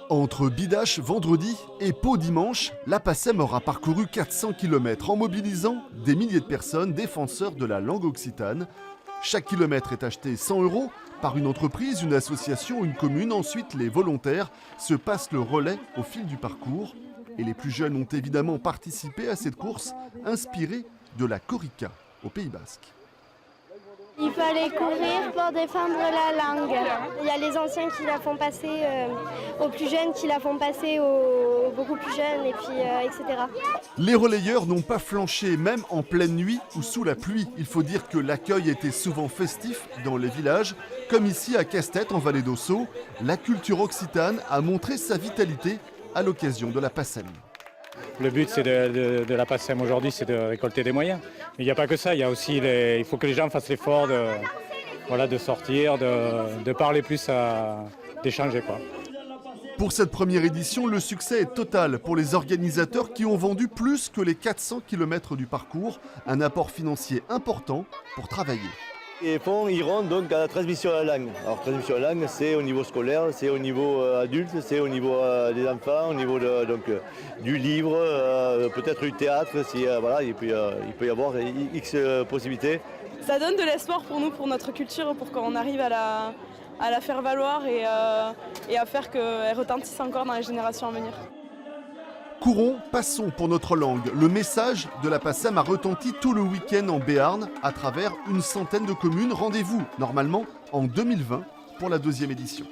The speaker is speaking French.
Entre Bidache vendredi et Pau dimanche, la PACEM aura parcouru 400 km en mobilisant des milliers de personnes défenseurs de la langue occitane. Chaque kilomètre est acheté 100 € par une entreprise, une association, une commune. Ensuite, les volontaires se passent le relais au fil du parcours. Et les plus jeunes ont évidemment participé à cette course inspirée de la Corica au Pays Basque. Il fallait courir pour défendre la langue. Il y a les anciens qui la font passer aux plus jeunes, qui la font passer aux beaucoup plus jeunes, et puis etc. Les relayeurs n'ont pas flanché, même en pleine nuit ou sous la pluie. Il faut dire que l'accueil était souvent festif dans les villages, comme ici à Castet en Vallée d'Ossau. La culture occitane a montré sa vitalité à l'occasion de la PACEM. Le but de la PACEM aujourd'hui, c'est de récolter des moyens. Mais il n'y a pas que ça, il y a aussi il faut que les gens fassent l'effort de sortir, de parler plus, d'échanger, quoi. Pour cette première édition, le succès est total pour les organisateurs qui ont vendu plus que les 400 km du parcours, un apport financier important pour travailler. Les fonds iront donc à la transmission de la langue. Alors transmission de la langue, c'est au niveau scolaire, c'est au niveau adulte, c'est au niveau des enfants, au niveau du livre, peut-être du théâtre, voilà, il peut y avoir X possibilités. Ça donne de l'espoir pour nous, pour notre culture, pour qu'on arrive à la faire valoir et à faire qu'elle retentisse encore dans les générations à venir. Courons, passons pour notre langue. Le message de la PACEM a retenti tout le week-end en Béarn à travers une centaine de communes. Rendez-vous normalement en 2020 pour la 2e édition.